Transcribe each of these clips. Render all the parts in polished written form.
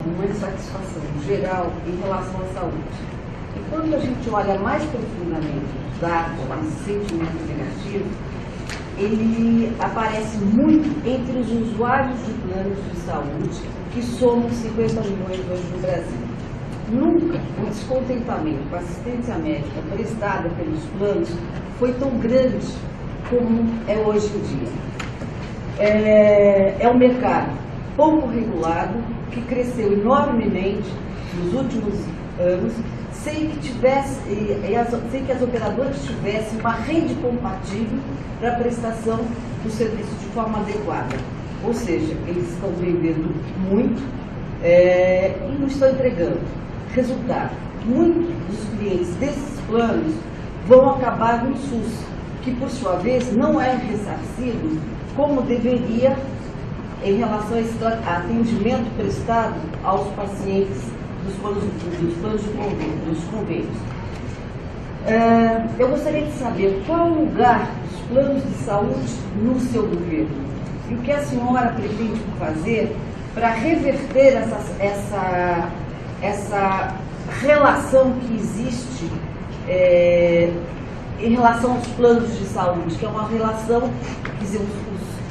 uma insatisfação geral em relação à saúde. E quando a gente olha mais profundamente os dados, esse sentimento negativo, ele aparece muito entre os usuários de planos de saúde, que somos 50 milhões hoje no Brasil. Nunca o descontentamento com a assistência médica prestada pelos planos foi tão grande como é hoje em dia. É um mercado pouco regulado, que cresceu enormemente nos últimos anos, sem que as operadoras tivessem uma rede compatível para a prestação do serviço de forma adequada. Ou seja, eles estão vendendo muito e não estão entregando. Resultado, muitos dos clientes desses planos vão acabar no SUS, que por sua vez não é ressarcido como deveria em relação a esse atendimento prestado aos pacientes dos planos de convênio, dos convênios. Eu gostaria de saber qual o lugar dos planos de saúde no seu governo e o que a senhora pretende fazer para reverter essa relação que existe em relação aos planos de saúde, que é uma relação, quer dizer,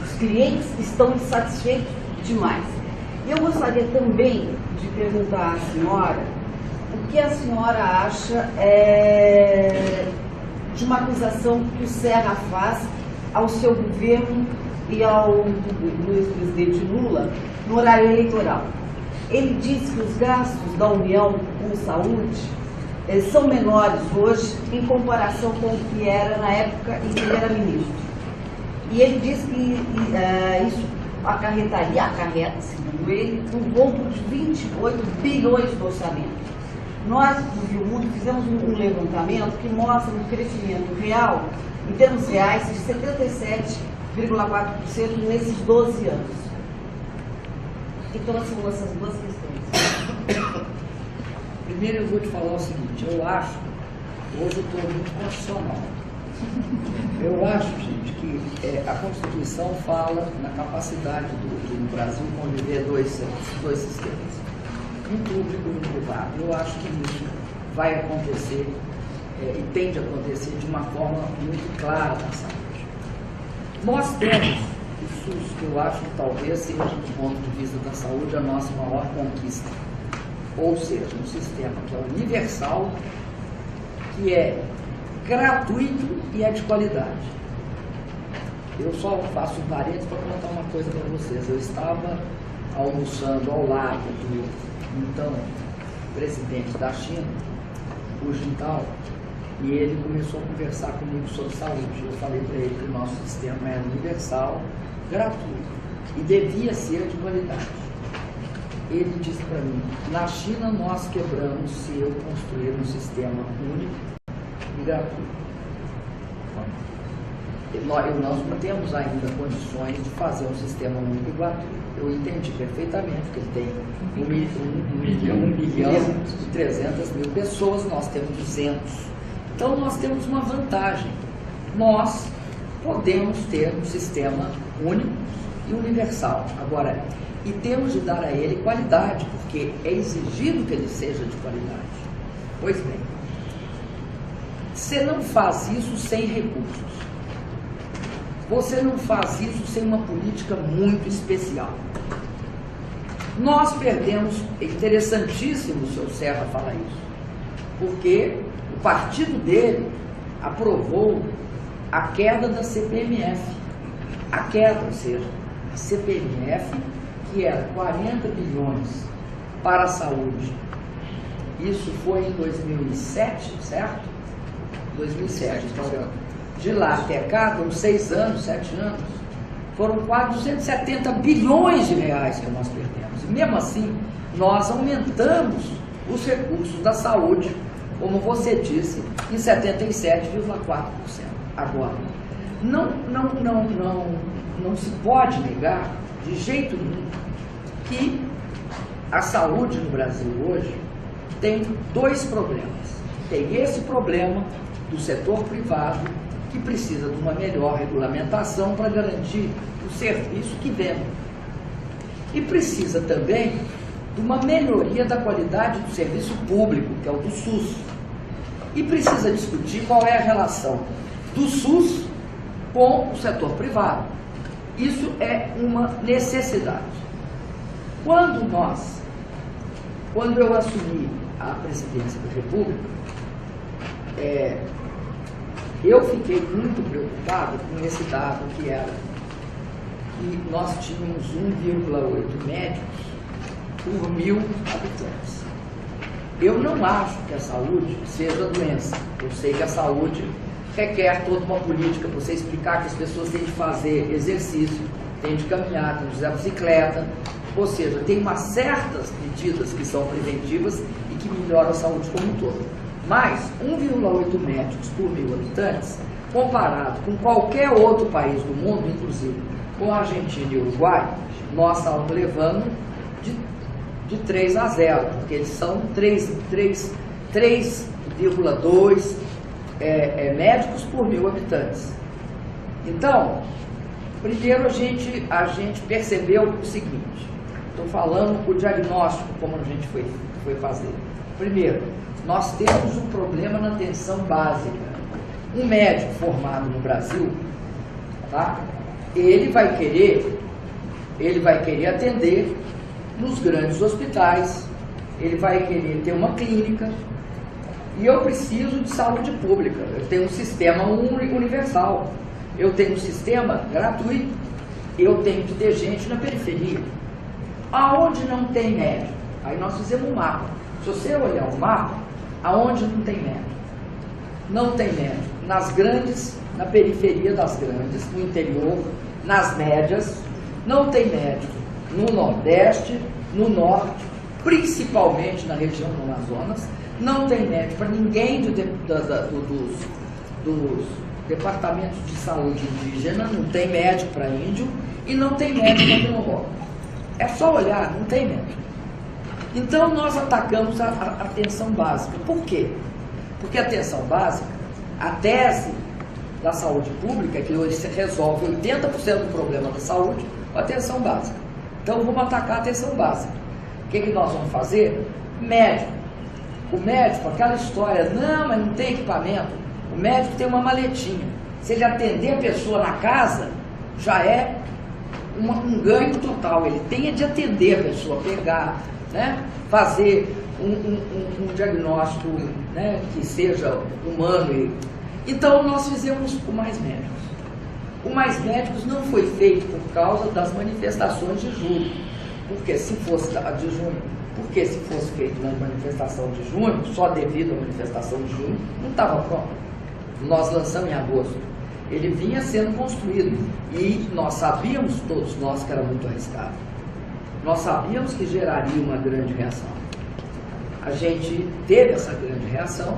os clientes estão insatisfeitos demais. E eu gostaria também de perguntar à senhora o que a senhora acha de uma acusação que o Serra faz ao seu governo e ao ex-presidente Lula no horário eleitoral. Ele diz que os gastos da União com saúde são menores hoje em comparação com o que era na época em que ele era ministro. E ele diz que isso acarreta, segundo ele, um rombo de 28 bilhões do orçamento. Nós, do Viu Mundo, fizemos um levantamento que mostra um crescimento real, em termos reais, de 77,4% nesses 12 anos. Então, assim, essas duas questões. Primeiro eu vou te falar o seguinte, eu acho, hoje eu estou muito constitucional. Eu acho, gente, que a Constituição fala na capacidade do Brasil conviver dois sistemas, um público e um privado. Eu acho que isso vai acontecer e tende a acontecer de uma forma muito clara na saúde. Nós temos o SUS, que eu acho que talvez seja, do ponto de vista da saúde, a nossa maior conquista. Ou seja, um sistema que é universal, que é gratuito e é de qualidade. Eu só faço um parênteses para contar uma coisa para vocês. Eu estava almoçando ao lado do então presidente da China, Hu Jintao, e ele começou a conversar comigo sobre saúde. Eu falei para ele que o nosso sistema é universal, gratuito e devia ser de qualidade. Ele disse para mim, na China nós quebramos se eu construir um sistema único e gratuito. Nós não temos ainda condições de fazer um sistema único e gratuito. Eu entendi perfeitamente que ele tem 1 milhão e 300 mil pessoas, nós temos 200. Então nós temos uma vantagem. Nós podemos ter um sistema único e universal. Agora, e temos de dar a ele qualidade, porque é exigido que ele seja de qualidade. Pois bem, você não faz isso sem recursos. Você não faz isso sem uma política muito especial. Nós perdemos, é interessantíssimo o senhor Serra falar isso, porque o partido dele aprovou a queda da CPMF. A queda, ou seja, a CPMF, que era 40 bilhões para a saúde. Isso foi em 2007, certo? 2007. Então, de lá até cá, deu 6 anos, 7 anos, foram quase 270 bilhões de reais que nós perdemos. E mesmo assim, nós aumentamos os recursos da saúde, como você disse, em 77,4%. Agora, não se pode negar, de jeito nenhum, que a saúde no Brasil hoje tem 2 problemas. Tem esse problema do setor privado, que precisa de uma melhor regulamentação para garantir o serviço que vende. E precisa também de uma melhoria da qualidade do serviço público, que é o do SUS. E precisa discutir qual é a relação do SUS com o setor privado. Isso é uma necessidade. Quando eu assumi a presidência da República, eu fiquei muito preocupado com esse dado que era que nós tínhamos 1,8 médicos por 1.000 habitantes. Eu não acho que a saúde seja doença. Eu sei que a saúde requer toda uma política para você explicar que as pessoas têm de fazer exercício, têm de caminhar, têm de usar bicicleta, ou seja, tem umas certas medidas que são preventivas e que melhoram a saúde como um todo. Mas 1,8 médicos por 1.000 habitantes, comparado com qualquer outro país do mundo, inclusive com a Argentina e o Uruguai, nós estamos levando de 3 a 0, porque eles são 3,2 médicos por 1.000 habitantes. Então, primeiro a gente percebeu o seguinte, estou falando o diagnóstico, como a gente foi fazer. Primeiro, nós temos um problema na atenção básica. Um médico formado no Brasil, tá? Ele vai querer atender nos grandes hospitais, ele vai querer ter uma clínica, e eu preciso de saúde pública. Eu tenho um sistema universal, eu tenho um sistema gratuito, eu tenho que ter gente na periferia. Aonde não tem médico? Aí nós fizemos um mapa. Se você olhar o mapa, aonde não tem médico? Não tem médico. Nas grandes, na periferia das grandes, no interior, nas médias, não tem médico. No Nordeste, no Norte, principalmente na região do Amazonas, não tem médico para ninguém dos departamentos de saúde indígena, não tem médico para índio e não tem médico para quilombola. É só olhar, não tem médico. Então nós atacamos a atenção básica. Por quê? Porque a atenção básica, a tese da saúde pública é que hoje resolve 80% do problema da saúde com a atenção básica. Então vamos atacar a atenção básica. O que nós vamos fazer? Médico. O médico, aquela história, não, mas não tem equipamento. O médico tem uma maletinha. Se ele atender a pessoa na casa, já é um ganho total. Ele tem de atender a pessoa, pegar, né, fazer um diagnóstico, né, que seja humano. Então nós fizemos o Mais Médicos. O Mais Médicos não foi feito por causa das manifestações de julho, porque se fosse a de junho, porque se fosse feito na manifestação de junho, só devido à manifestação de junho, não estava pronto. Nós lançamos em agosto. Ele vinha sendo construído e nós sabíamos, todos nós, que era muito arriscado. Nós sabíamos que geraria uma grande reação. A gente teve essa grande reação.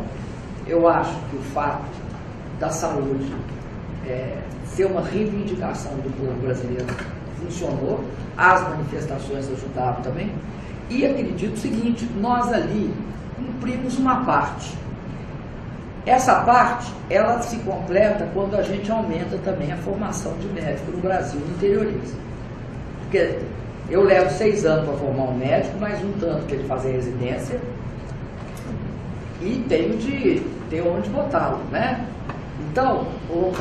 Eu acho que o fato da saúde ser uma reivindicação do povo brasileiro funcionou, as manifestações ajudaram também, e acredito o seguinte, nós ali cumprimos uma parte. Essa parte, ela se completa quando a gente aumenta também a formação de médico no Brasil, no interioriza. Porque eu levo 6 anos para formar um médico, mais um tanto para ele fazer residência, e tenho de ter onde botá-lo, né? Então, o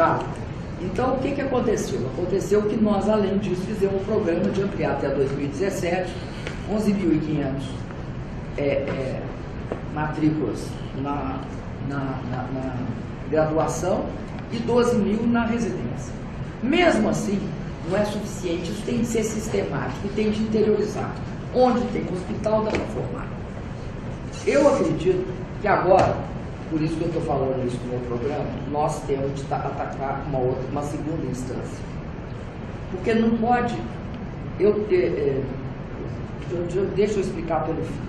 que aconteceu? Aconteceu que nós, além disso, fizemos um programa de ampliar até 2017, 11.500 matrículas na graduação e 12.000 na residência. Mesmo assim, não é suficiente, isso tem de ser sistemático, tem de interiorizar. Onde tem hospital, dá para formar. Eu acredito que agora, por isso que eu estou falando isso no meu programa, nós temos de atacar uma segunda instância. Porque não pode, deixa eu explicar pelo fim.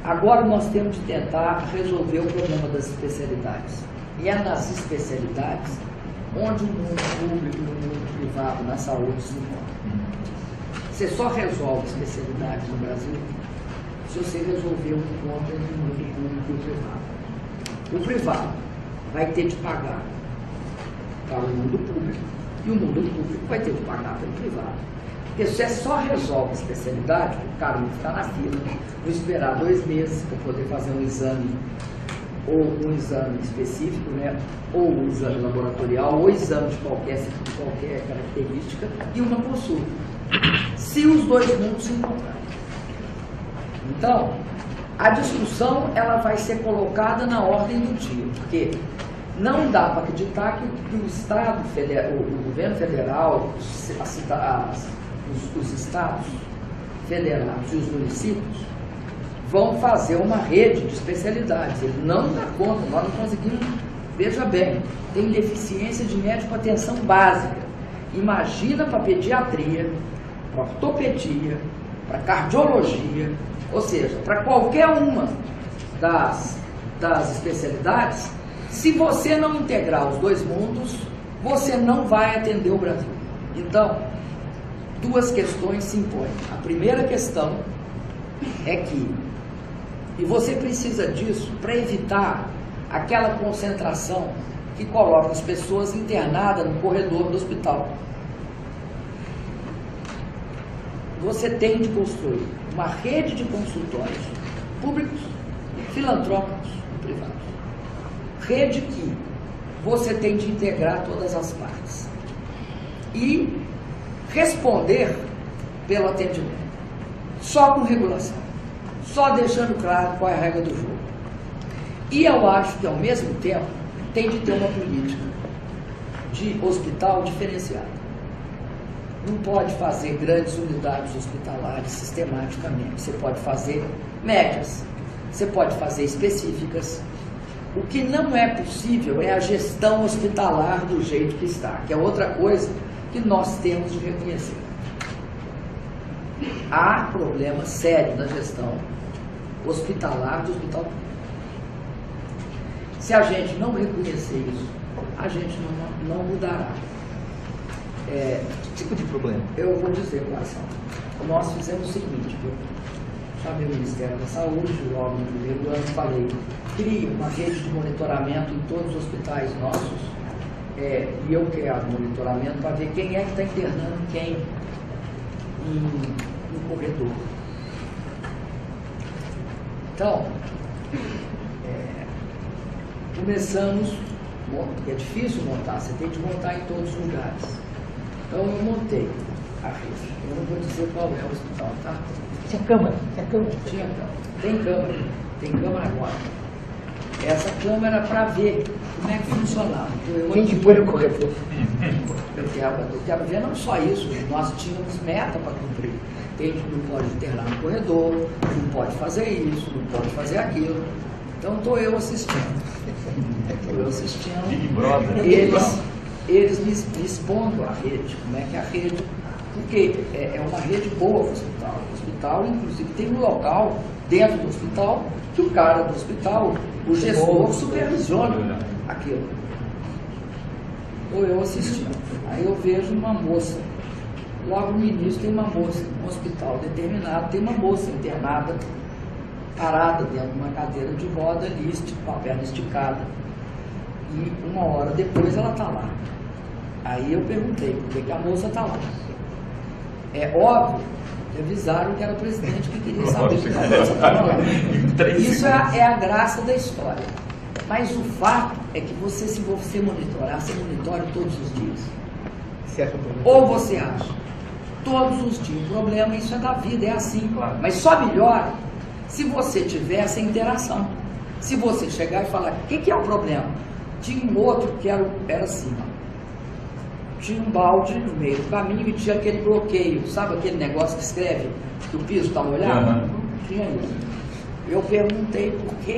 Agora nós temos de tentar resolver o problema das especialidades. E é nas especialidades onde o mundo público e o mundo privado na saúde se encontram. Você só resolve especialidades no Brasil se você resolver o encontro entre o mundo público e o privado. O privado vai ter de pagar para o mundo público e o mundo público vai ter de pagar para o privado. Porque você só resolve a especialidade, o cara não ficar na fila, não esperar 2 meses para poder fazer um exame, ou um exame específico, né? Ou um exame laboratorial, ou exame de qualquer característica, e uma consulta. Se os 2 mundos se encontrarem. Então, a discussão ela vai ser colocada na ordem do dia, porque não dá para acreditar que o Estado federal, o governo federal, os estados federados e os municípios vão fazer uma rede de especialidades. Ele não dá conta, nós não conseguimos. Veja bem, tem deficiência de médico atenção básica. Imagina para pediatria, para ortopedia, para cardiologia, ou seja, para qualquer uma das especialidades. Se você não integrar os 2 mundos, você não vai atender o Brasil. Então, 2 questões se impõem. A primeira questão é que, e você precisa disso para evitar aquela concentração que coloca as pessoas internadas no corredor do hospital. Você tem de construir uma rede de consultórios públicos, filantrópicos e privados. Rede que você tem de integrar todas as partes e responder pelo atendimento, só com regulação, só deixando claro qual é a regra do jogo. E eu acho que, ao mesmo tempo, tem de ter uma política de hospital diferenciada. Não pode fazer grandes unidades hospitalares sistematicamente. Você pode fazer médias, você pode fazer específicas. O que não é possível é a gestão hospitalar do jeito que está, que é outra coisa que nós temos de reconhecer. Há problema sério na gestão hospitalar do hospital público. Se a gente não reconhecer isso, a gente não mudará. Que tipo de problema? Eu vou dizer quais são. Nós fizemos o seguinte, eu chamei o Ministério da Saúde, logo no primeiro ano, falei, crie uma rede de monitoramento em todos os hospitais nossos, e eu quero monitoramento para ver quem é que está internando quem no corredor. Então, começamos, porque é difícil montar, você tem de montar em todos os lugares. Então eu montei a rede. Eu não vou dizer qual é o hospital, tá? Tinha câmara. Tinha câmara. Tem câmara agora. Essa câmera para ver como é que funcionava. Quem que foi no corredor? Eu quero ver não só isso, nós tínhamos meta para cumprir. Tem que não pode internar no corredor, não pode fazer isso, não pode fazer aquilo. Então estou eu assistindo. Eles me expondo a rede, como é que é a rede, porque é uma rede boa o hospital. O hospital, inclusive, tem um local dentro do hospital que o cara do hospital, o gestor, supervisiona aquilo. Ou eu assistindo. Aí eu vejo uma moça, logo no início tem uma moça, num hospital determinado, tem uma moça internada, parada dentro de uma cadeira de roda ali, com a perna esticada. E 1 hora depois ela está lá. Aí eu perguntei por que a moça está lá. É óbvio que avisaram que era o presidente que queria saber por que a moça estava lá. Isso é a graça da história. Mas o fato é que se você monitorar, você monitora todos os dias. Ou você acha todos os dias. O problema, isso é da vida, é assim. Mas só melhora se você tiver essa interação. Se você chegar e falar, o que é o problema? Tinha um outro que era assim, ó. Tinha um balde no meio do caminho e tinha aquele bloqueio, sabe aquele negócio que escreve que o piso está molhado? Uhum. Tinha isso. Eu perguntei por que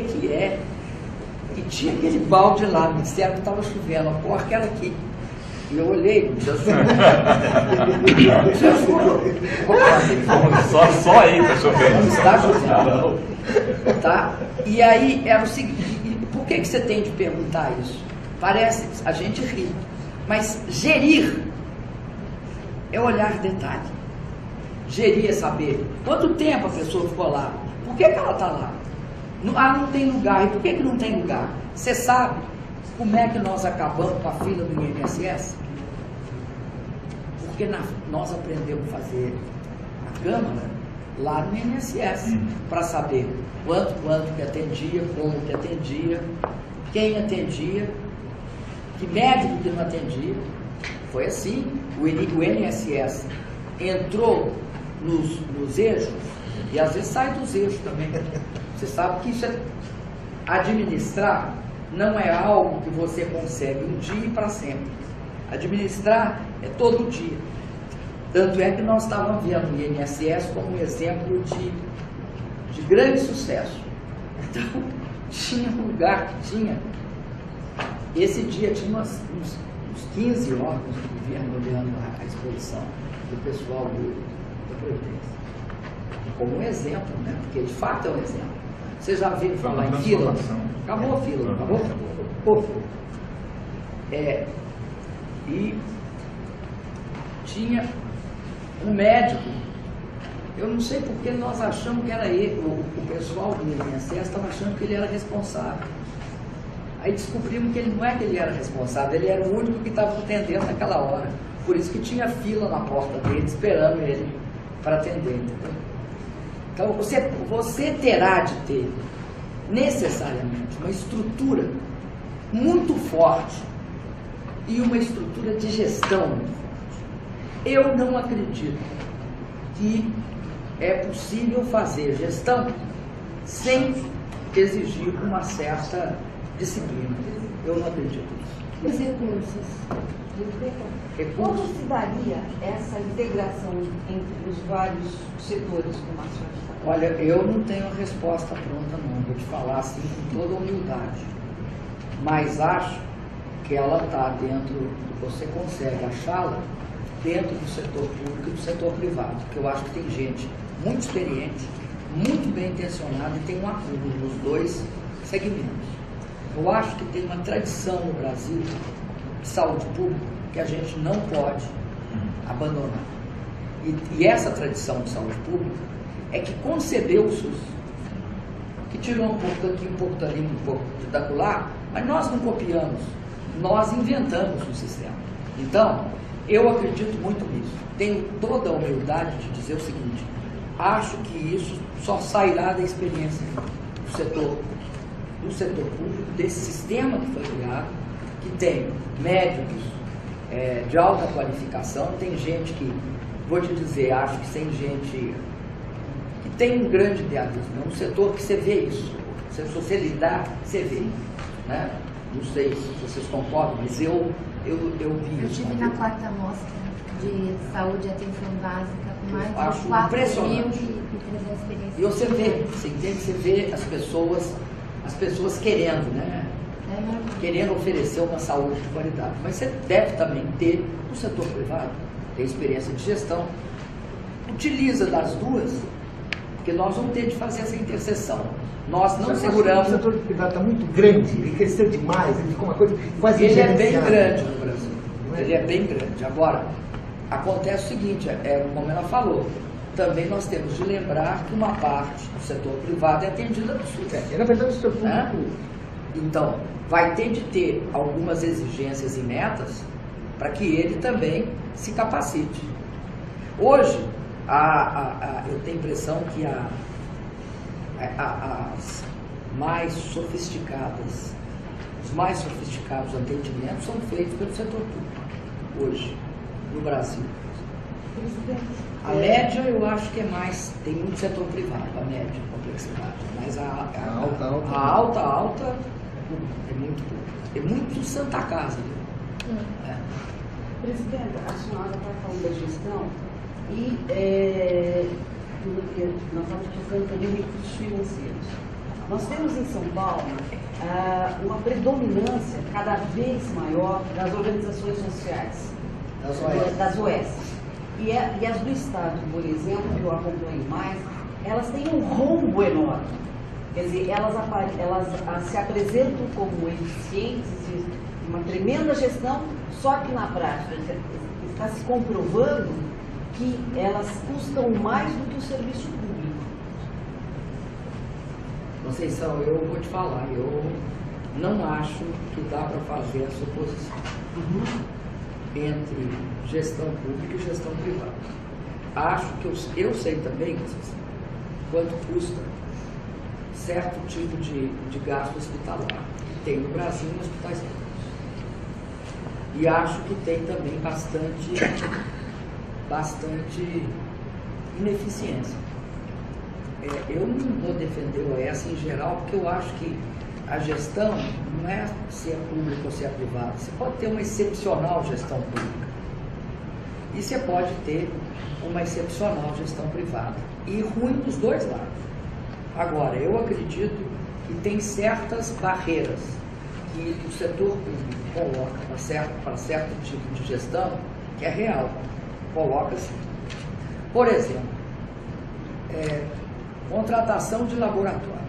e tinha aquele balde lá, me disseram que estava chovendo, a porra que era aqui. E eu olhei, Jesus. Só aí está chovendo. Está chovendo. Tá? E aí era o seguinte, por que você tem de perguntar isso? Parece, a gente ri, mas gerir é olhar detalhe. Gerir é saber quanto tempo a pessoa ficou lá, por que ela está lá? Não tem lugar, e por que não tem lugar? Você sabe como é que nós acabamos com a fila do INSS? Porque nós aprendemos a fazer a Câmara lá no INSS, para saber quanto que atendia, como que atendia, quem atendia, que médico que não atendia. Foi assim. O INSS entrou nos eixos e às vezes sai dos eixos também. Você sabe que isso administrar não é algo que você consegue um dia e para sempre. Administrar é todo dia. Tanto é que nós estávamos vendo o INSS como um exemplo de grande sucesso. Então, tinha um lugar que tinha. Esse dia tinha uns 15 órgãos do governo olhando a exposição do pessoal da Previdência. Como um exemplo, né? Porque de fato é um exemplo. Você já viu falar em fila? Acabou a fila, acabou? E tinha um médico, eu não sei porque nós achamos que era ele, o pessoal do INSS estava achando que ele era responsável. Aí descobrimos que ele não é que ele era responsável, ele era o único que estava atendendo naquela hora. Por isso que tinha fila na porta dele, esperando ele para atender. Entendeu? Então você terá de ter necessariamente uma estrutura muito forte e uma estrutura de gestão muito forte. Eu não acredito que é possível fazer gestão sem exigir uma certa disciplina. Eu não acredito nisso. Os recursos. Como se daria essa integração entre os vários setores do Márcio? Olha, eu não tenho a resposta pronta não, vou te falar assim com toda humildade. Mas acho que ela está dentro, você consegue achá-la dentro do setor público e do setor privado. Porque eu acho que tem gente muito experiente, muito bem intencionada e tem um acúmulo nos dois segmentos. Eu acho que tem uma tradição no Brasil de saúde pública que a gente não pode abandonar. E essa tradição de saúde pública é que concebeu o SUS, que tirou um pouco daqui, um pouco dali, um pouco de lá, mas nós não copiamos, nós inventamos um sistema. Então, eu acredito muito nisso. Tenho toda a humildade de dizer o seguinte: acho que isso só sairá da experiência do setor público, desse sistema que foi criado, que tem médicos de alta qualificação, tem gente que, vou te dizer, acho que tem gente que tem um grande idealismo, é um setor que você vê isso, se você lidar, você vê, né? Não sei se vocês concordam, mas eu vi Eu isso. estive na quarta mostra de saúde e atenção básica com mais de Acho 4.300 impressionante. experiências. E você vê, você entende? Você vê as pessoas querendo, né? Querendo oferecer uma saúde de qualidade. Mas você deve também ter no setor privado, tem experiência de gestão. Utiliza das duas, porque nós vamos ter de fazer essa interseção. Nós não seguramos. O setor privado está muito grande, ele cresceu demais, ele ficou uma coisa quase Ele é bem gerenciada. grande no Brasil. Ele é bem grande. Agora, acontece o seguinte, como ela falou, também nós temos de lembrar que uma parte do setor privado é atendida no SUS. Na verdade, o setor público... Então, vai ter de ter algumas exigências e metas para que ele também se capacite. Hoje, eu tenho a impressão que as mais sofisticadas, os mais sofisticados atendimentos são feitos pelo setor público, hoje, no Brasil. A média eu acho que é mais, tem muito setor privado, a média, a complexidade, mas a alta é muito pouco. É muito Santa Casa. Presidenta, a senhora está falando da gestão e nós estamos tocando também recursos financeiros. Nós temos em São Paulo uma predominância cada vez maior das organizações sociais, das OS. E as do Estado, por exemplo, que eu acompanho mais, elas têm um rombo enorme. Quer dizer, elas se apresentam como eficientes, uma tremenda gestão, só que na prática está se comprovando que elas custam mais do que o serviço público. Conceição, eu vou te falar, eu não acho que dá para fazer essa oposição. entre gestão pública e gestão privada. Acho que eu sei também quanto custa certo tipo de gasto hospitalar que tem no Brasil em hospitais públicos. E acho que tem também bastante ineficiência. Eu não vou defender o OS em geral, porque eu acho que a gestão não é se é pública ou se é privada. Você pode ter uma excepcional gestão pública e você pode ter uma excepcional gestão privada. E ruim dos dois lados. Agora, eu acredito que tem certas barreiras que o setor público coloca para certo tipo de gestão, que é real. Coloca assim. Por exemplo, contratação de laboratório.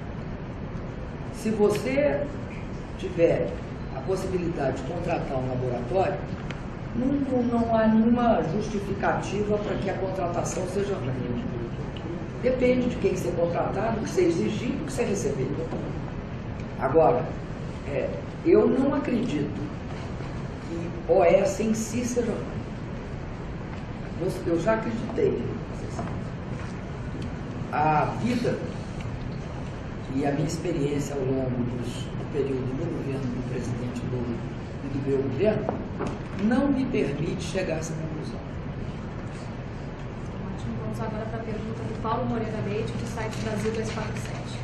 Se você tiver a possibilidade de contratar um laboratório, não há nenhuma justificativa para que a contratação seja ruim. Depende de quem ser contratado, do que ser exigido, do que ser recebido. Agora, eu não acredito que OS em si seja ruim. Eu já acreditei. A vida e a minha experiência ao longo do período do governo do presidente Lula e do meu governo não me permite chegar a essa conclusão. Ótimo, vamos agora para a pergunta do Paulo Moreira Leite, do site Brasil 247.